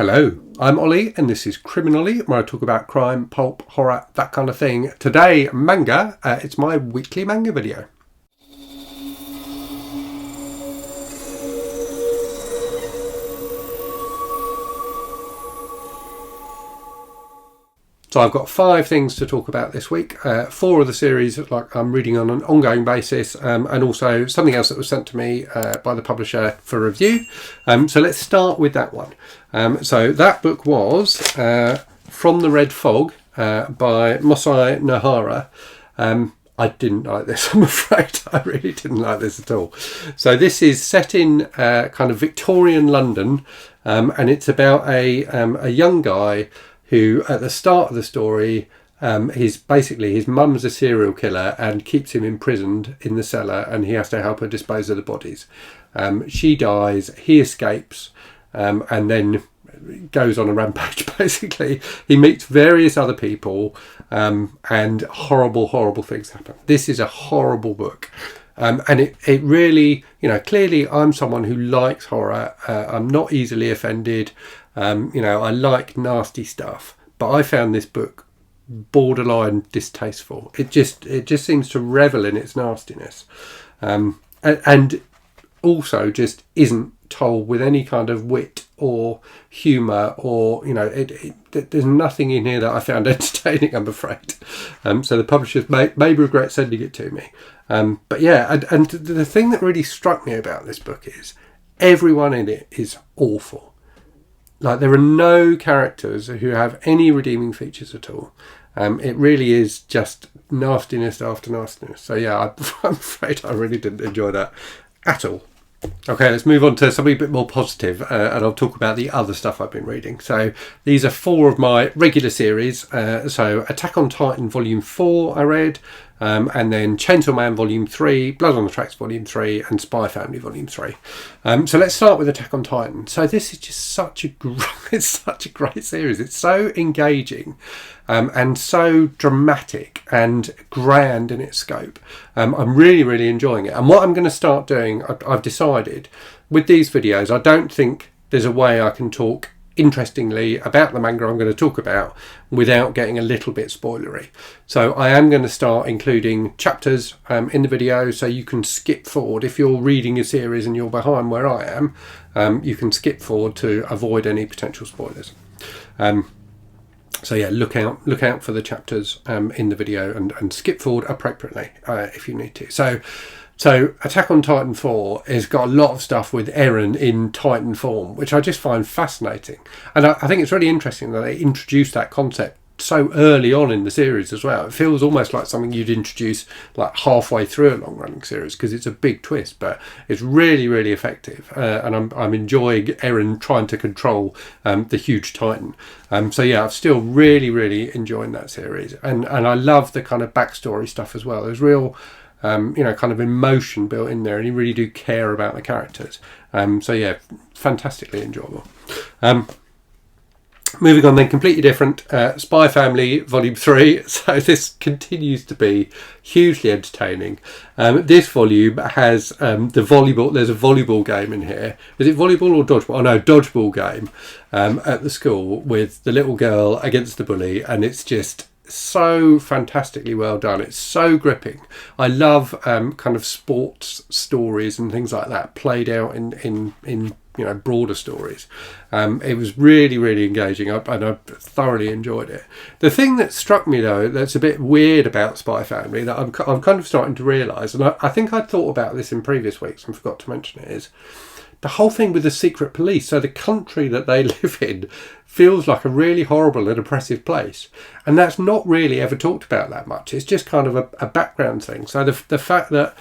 Hello, I'm Ollie and this is Criminally, where I talk about crime, pulp, horror, that kind of thing. Today, manga. It's my weekly manga video. So I've got 5 things to talk about this week. 4 of the series like I'm reading on an ongoing basis, and also something else that was sent to me by the publisher for review. So let's start with that one. So that book was From the Red Fog by Mosae Nohara. I didn't like this, I'm afraid. I really didn't like this at all. So this is set in kind of Victorian London, and it's about a young guy who, at the start of the story, his mum's a serial killer and keeps him imprisoned in the cellar, and he has to help her dispose of the bodies. She dies, he escapes, and then goes on a rampage, basically. He meets various other people, and horrible things happen. This is a horrible book. And it really, clearly I'm someone who likes horror. I'm not easily offended. I like nasty stuff, but I found this book borderline distasteful. It just seems to revel in its nastiness, and also just isn't told with any kind of wit or humour, or there's nothing in here that I found entertaining, I'm afraid. So the publishers may regret sending it to me. But yeah, and the thing that really struck me about this book is everyone in it is awful. Like, there are no characters who have any redeeming features at all. It really is just nastiness after nastiness. So yeah, I'm afraid I really didn't enjoy that at all. Okay, let's move on to something a bit more positive, and I'll talk about the other stuff I've been reading. So these are 4 of my regular series. So Attack on Titan Volume 4 I read, and then Chainsaw Man Volume 3, Blood on the Tracks Volume 3, and Spy Family Volume 3. So let's start with Attack on Titan. So this is just such a great series. It's so engaging, and so dramatic and grand in its scope. I'm really enjoying it. And what I'm going to start doing, I've decided, with these videos, I don't think there's a way I can talk interestingly about the manga I'm going to talk about without getting a little bit spoilery. So I am going to start including chapters in the video, so you can skip forward. If you're reading a series and you're behind where I am, you can skip forward to avoid any potential spoilers. So yeah, look out for the chapters in the video, and skip forward appropriately if you need to. So Attack on Titan 4 has got a lot of stuff with Eren in Titan form, which I just find fascinating. And I think it's really interesting that they introduced that concept so early on in the series as well. It feels almost like something you'd introduce like halfway through a long-running series, because it's a big twist, but it's really effective. And I'm enjoying Eren trying to control the huge Titan. So yeah, I'm still really enjoying that series. And I love the kind of backstory stuff as well. There's real kind of emotion built in there, and you really do care about the characters. So yeah, fantastically enjoyable. Moving on then, completely different, Spy Family Volume 3. So this continues to be hugely entertaining. This volume has the volleyball. There's a volleyball game in here. Is it volleyball or dodgeball? Oh no, dodgeball game at the school with the little girl against the bully, and it's just so fantastically well done. It's so gripping. I love kind of sports stories and things like that played out in broader stories. It was really engaging, and I thoroughly enjoyed it. The thing that struck me though, that's a bit weird about Spy Family, that I'm kind of starting to realise, and I think I'd thought about this in previous weeks and forgot to mention it, is the whole thing with the secret police. So the country that they live in feels like a really horrible and oppressive place, and that's not really ever talked about that much. It's just kind of a background thing. So the fact that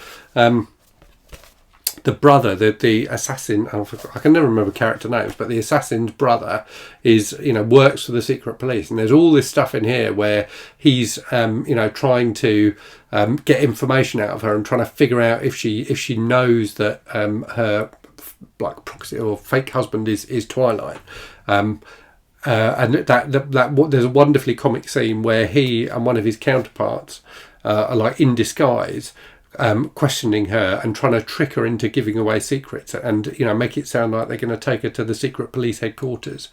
the brother, the assassin, I can never remember character names, but the assassin's brother is, works for the secret police, and there's all this stuff in here where he's trying to get information out of her and trying to figure out if she knows that her like proxy or fake husband is Twilight. And that there's a wonderfully comic scene where he and one of his counterparts are like in disguise, questioning her and trying to trick her into giving away secrets, and make it sound like they're going to take her to the secret police headquarters.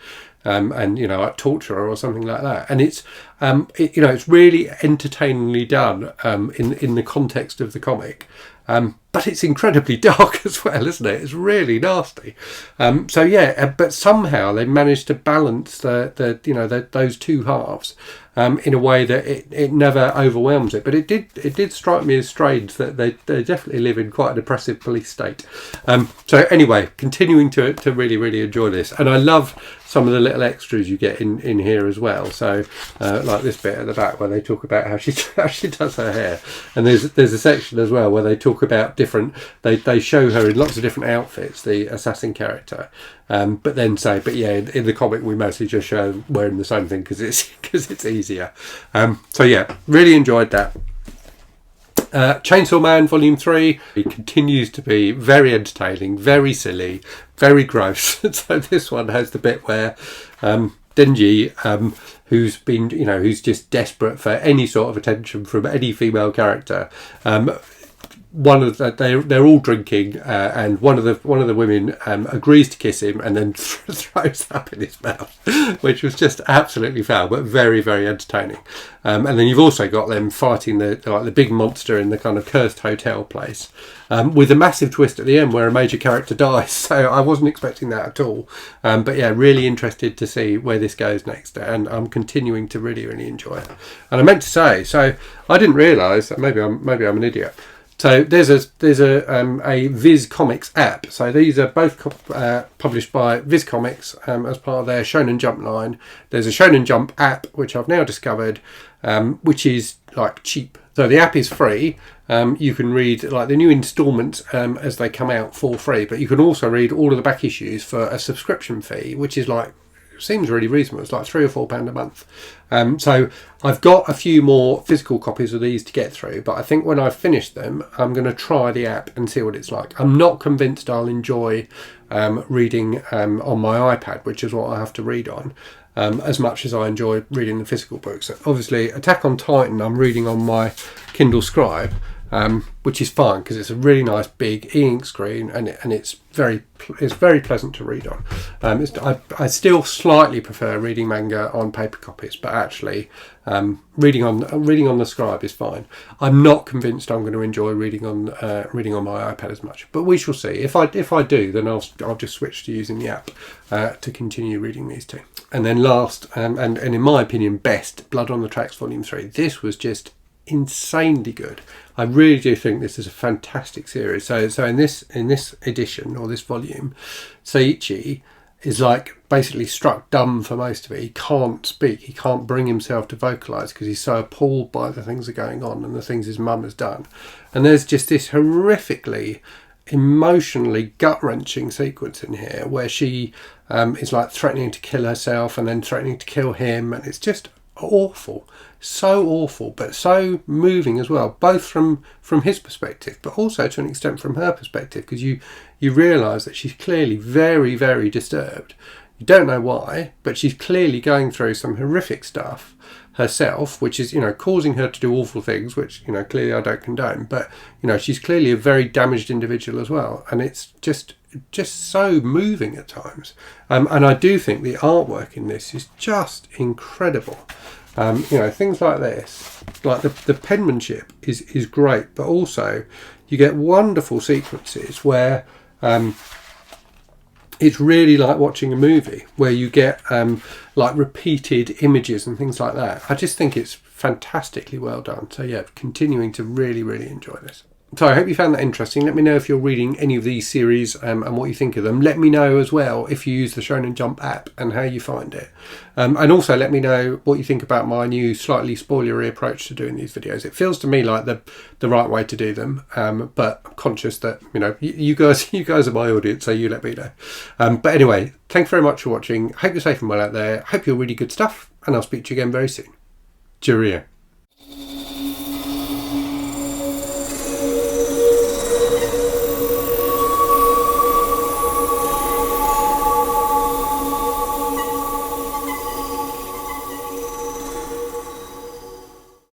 and like torture her or something like that. And it's it's really entertainingly done in the context of the comic. But it's incredibly dark as well, isn't it? It's really nasty. But somehow they managed to balance those two halves in a way that it never overwhelms it. But it did strike me as strange that they definitely live in quite a depressive police state. So anyway, continuing to really, really enjoy this. And I love some of the little extras you get in here as well. So like this bit at the back where they talk about how she does her hair. And there's a section as well where they talk about they show her in lots of different outfits, the assassin character, in the comic we mostly just show them wearing the same thing because it's easier. Really enjoyed that. Chainsaw Man Volume 3, it continues to be very entertaining, very silly, very gross. So this one has the bit where Denji, who's just desperate for any sort of attention from any female character, they're all drinking, and one of the women agrees to kiss him and then throws up in his mouth, which was just absolutely foul, but very, very entertaining. And then you've also got them fighting the big monster in the kind of cursed hotel place, with a massive twist at the end where a major character dies. So I wasn't expecting that at all. Really interested to see where this goes next, and I'm continuing to really, really enjoy it. And I meant to say, so I didn't realise that maybe I'm an idiot. So there's a Viz Comics app. So these are both published by Viz Comics as part of their Shonen Jump line. There's a Shonen Jump app which I've now discovered, which is like cheap. So the app is free. You can read like the new instalments as they come out for free, but you can also read all of the back issues for a subscription fee, which is seems really reasonable. It's like £3 or £4 a month. So I've got a few more physical copies of these to get through, but I think when I've finished them, I'm going to try the app and see what it's like. I'm not convinced I'll enjoy reading on my iPad, which is what I have to read on, as much as I enjoy reading the physical books. Obviously, Attack on Titan I'm reading on my Kindle Scribe, which is fine because it's a really nice big e-ink screen, and it's very pleasant to read on. I still slightly prefer reading manga on paper copies, but actually reading on the Scribe is fine. I'm not convinced I'm going to enjoy reading on my iPad as much, but we shall see. If I do, then I'll just switch to using the app to continue reading these two. And then last, and in my opinion best, Blood on the Tracks Volume 3. This was just insanely good. I really do think this is a fantastic series. So in this edition, or this volume, Seiichi is basically struck dumb for most of it. He can't speak. He can't bring himself to vocalise because he's so appalled by the things that are going on and the things his mum has done. And there's just this horrifically, emotionally gut-wrenching sequence in here where she is threatening to kill herself and then threatening to kill him, and it's just awful. So awful, but so moving as well, both from his perspective, but also to an extent from her perspective, because you realise that she's clearly very, very disturbed. You don't know why, but she's clearly going through some horrific stuff herself, which is, causing her to do awful things, which, clearly I don't condone, but, she's clearly a very damaged individual as well. And it's just so moving at times. And I do think the artwork in this is just incredible. Things like this, like the penmanship is great, but also you get wonderful sequences where it's really like watching a movie, where you get repeated images and things like that. I just think it's fantastically well done. So yeah, continuing to really, really enjoy this. So I hope you found that interesting. Let me know if you're reading any of these series and what you think of them. Let me know as well if you use the Shonen Jump app and how you find it. And also let me know what you think about my new slightly spoilery approach to doing these videos. It feels to me like the right way to do them, but I'm conscious that you guys are my audience, so you let me know. But anyway, thanks very much for watching. Hope you're safe and well out there. Hope you're reading good stuff, and I'll speak to you again very soon. Cheerio.